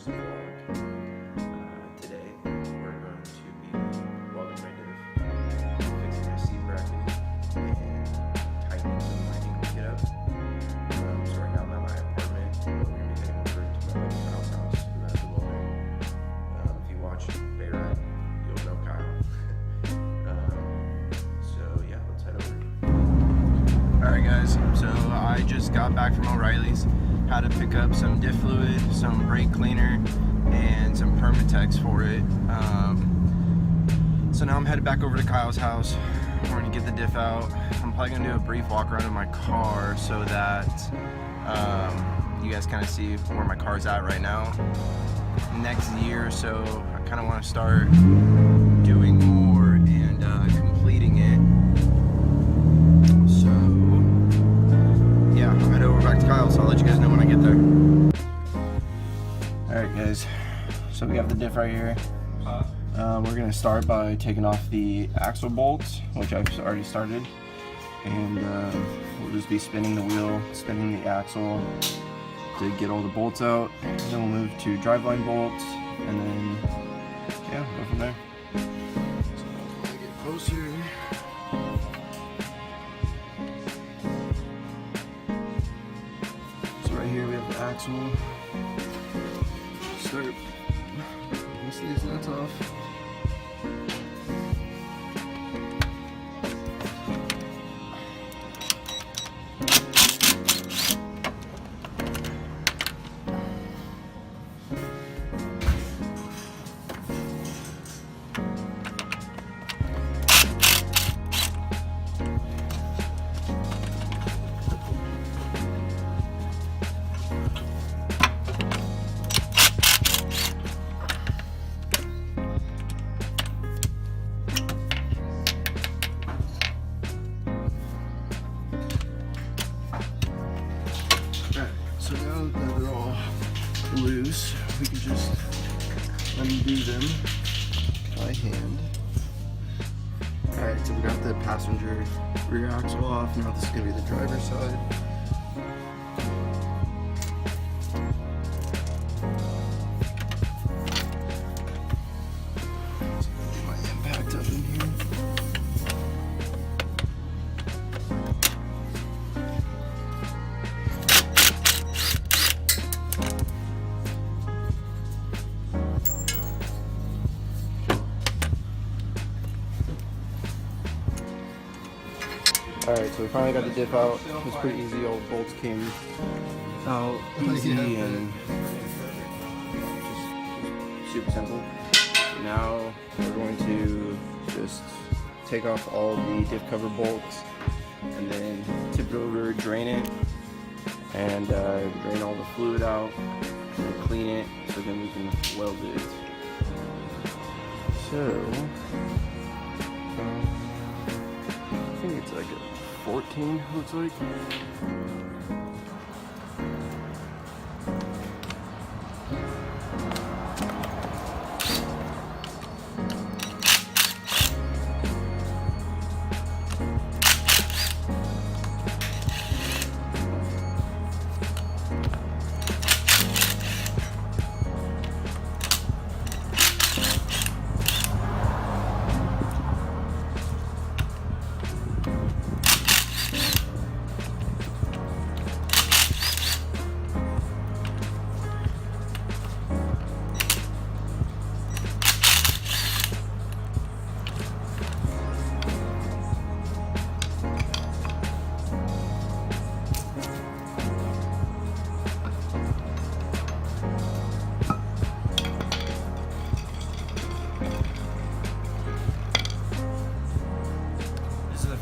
first vlog. Today we're going to be welding my diff, fixing my seat bracket, and tightening some lighting to get up. So right now I'm at my apartment, but we're going to be heading over to my buddy Kyle's house who has a welder. If you watch Bayrat, you'll know Kyle. So yeah, let's head over. Alright guys, so I just got back from O'Reilly's. Had to pick up some diff fluid, some brake cleaner, and some Permatex for it. So now I'm headed back over to Kyle's house. We're gonna get the diff out. I'm probably gonna do a brief walk around in my car so that you guys kind of see where my car's at right now. Next year or so, I kind of want to start doing more and completing it. So yeah, I'm headed over back to Kyle's, so I'll let you guys know when I get there. Alright guys, so we have the diff right here. We're going to start by taking off the axle bolts, which I've already started. And we'll just be spinning the wheel, spinning the axle to get all the bolts out. Then we'll move to driveline bolts, and then yeah, go from there. So I'll get closer. Here we have the axle. Start. Let's see these nuts off. So now that they're all loose, we can just undo them by hand. Alright, so we got the passenger rear axle off. Now this is going to be the driver's side. So get my impact up in here. Alright, so we finally got the diff out. It was pretty easy. All the bolts came out easy and just super simple. Now we're going to just take off all the diff cover bolts and then tip it over, drain it, and drain all the fluid out and clean it so then we can weld it. So I think it's like a 14, looks like.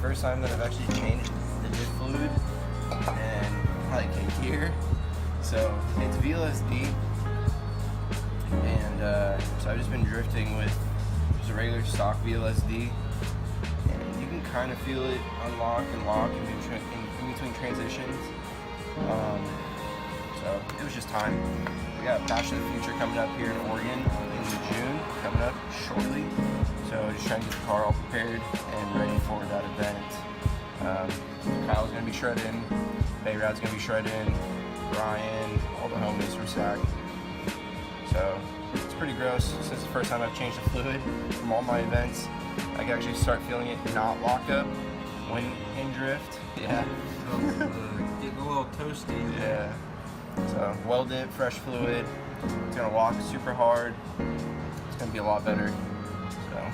First time that I've actually changed the diff fluid in like a year. So it's VLSD, and so I've just been drifting with just a regular stock VLSD, and you can kind of feel it unlock and lock in between transitions. So it was just time. We got Bash of the Future coming up here in Oregon in June, coming up shortly. So just trying to get the car all prepared and ready for that event. Kyle's gonna be shredding, Bayrat's gonna be shredding, Brian, all the homies from SAC. So So it's pretty gross. Since the first time I've changed the fluid from all my events, I can actually start feeling it not lock up when in drift. Yeah. Getting a little toasty. Yeah. So Welded, fresh fluid. It's gonna lock super hard. It's gonna be a lot better. So.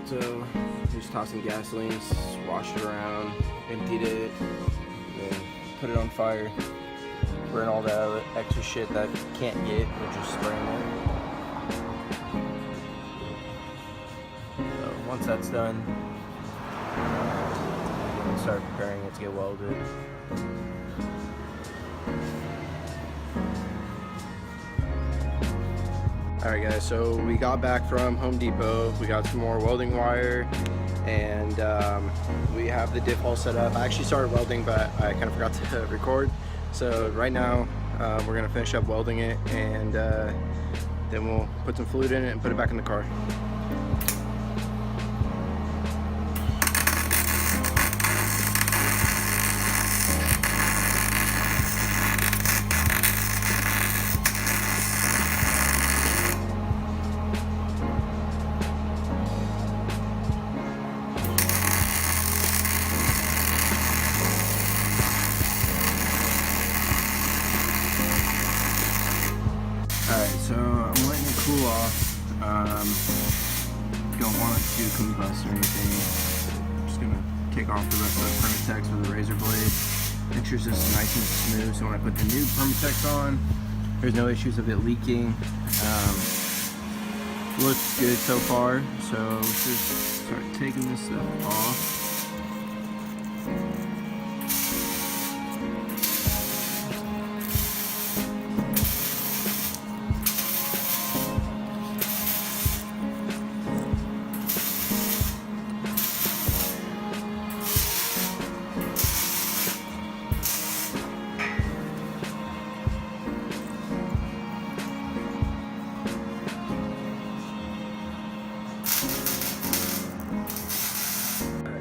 So just tossed some gasoline, washed it around, emptied it, then put it on fire, burn all that other extra shit that you can't get, which is spraying it. So once that's done, we'll start preparing it to get welded. Alright guys, so we got back from Home Depot, we got some more welding wire, and we have the diff all set up. I actually started welding, but I kind of forgot to record. So right now, we're going to finish up welding it, and then we'll put some fluid in it and put it back in the car. Alright, so I'm letting it cool off. Don't want it to combust or anything. I'm just gonna take off the rest of the Permatex with a razor blade. Make sure it's just nice and smooth, so when I put the new Permatex on, there's no issues of it leaking. Looks good so far, so let's just start taking this stuff off.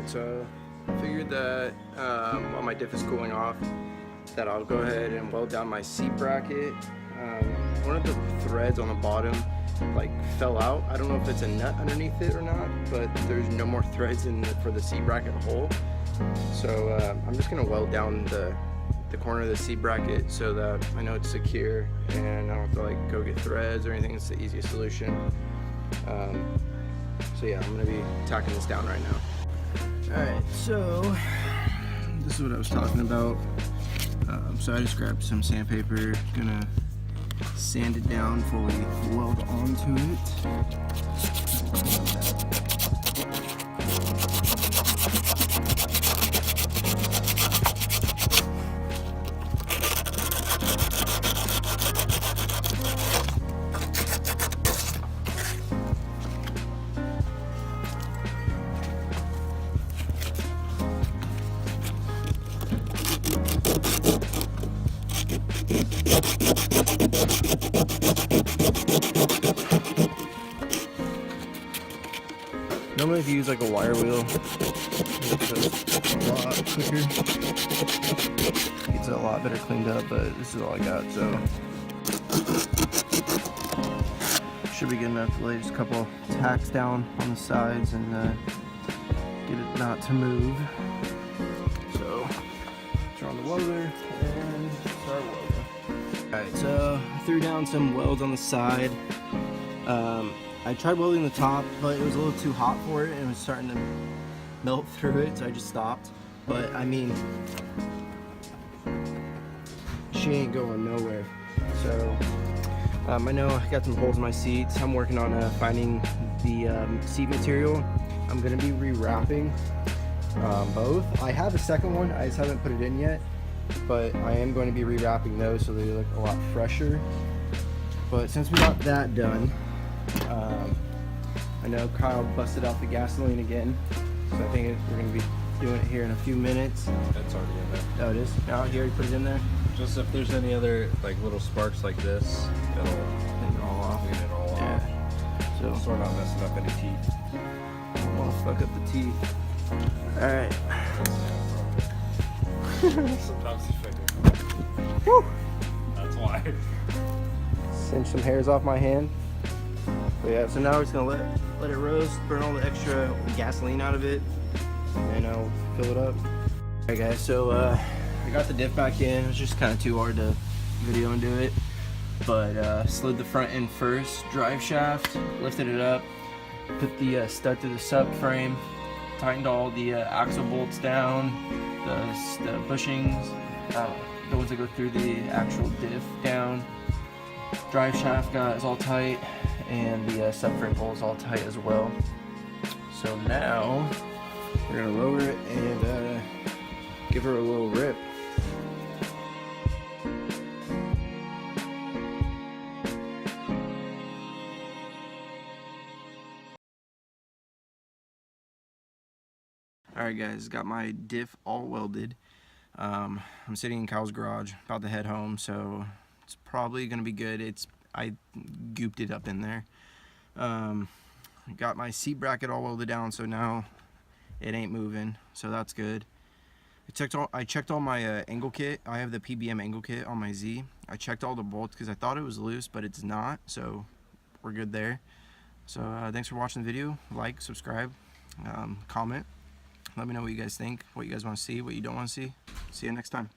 So I figured that while my diff is cooling off, that I'll go ahead and weld down my seat bracket. One of the threads on the bottom like fell out. I don't know if it's a nut underneath it or not, but there's no more threads for the seat bracket hole. So I'm just gonna weld down the corner of the seat bracket so that I know it's secure and I don't have to like go get threads or anything. It's the easiest solution. So yeah, I'm gonna be tacking this down right now. Alright, so this is what I was talking about. So I just grabbed some sandpaper, gonna sand it down before we weld onto it. normally if you use like a wire wheel, it's a lot quicker. It's a lot better cleaned up, but this is all I got, so should be good enough to lay just a couple tacks down on the sides and get it not to move. So turn on the welder and start welding. Alright, so I threw down some welds on the side. I tried welding the top, but it was a little too hot for it and it was starting to melt through it, so I just stopped. But I mean, she ain't going nowhere. So I know I got some holes in my seats. I'm working on finding the seat material. I'm gonna be rewrapping both. I have a second one, I just haven't put it in yet, but I am going to be rewrapping those so they look a lot fresher. But since we got that done, I know Kyle busted out the gasoline again, so I think we're going to be doing it here in a few minutes. That's already in there. Oh, it is? No, you already put it in there? Just if there's any other like little sparks like this, it'll Clean it all off. clean it all off. So So we're not messing up any teeth. I don't want to fuck up the teeth. Alright. Sometimes you figure. Woo! That's why. Cinch some hairs off my hand. But yeah, so now we're just gonna let it roast, burn all the extra gasoline out of it, and I'll fill it up. Alright guys, so I got the diff back in. It was just kind of too hard to video and do it, but slid the front end first, drive shaft, lifted it up, put the stud through the subframe, tightened all the axle bolts down, the bushings, the ones that go through the actual diff down. Drive shaft is all tight, and the subframe hole is all tight as well. So now we're gonna lower it and give her a little rip. Alright guys, got my diff all welded. I'm sitting in Kyle's garage, about to head home, so it's probably gonna be good. I gooped it up in there. Got my seat bracket all welded down, so now it ain't moving, so that's good. I checked all my angle kit. I have the PBM angle kit on my Z. I checked all the bolts because I thought it was loose, but it's not, so we're good there. So thanks for watching the video. Like, subscribe, comment. Let me know what you guys think, what you guys want to see, what you don't want to see. See you next time.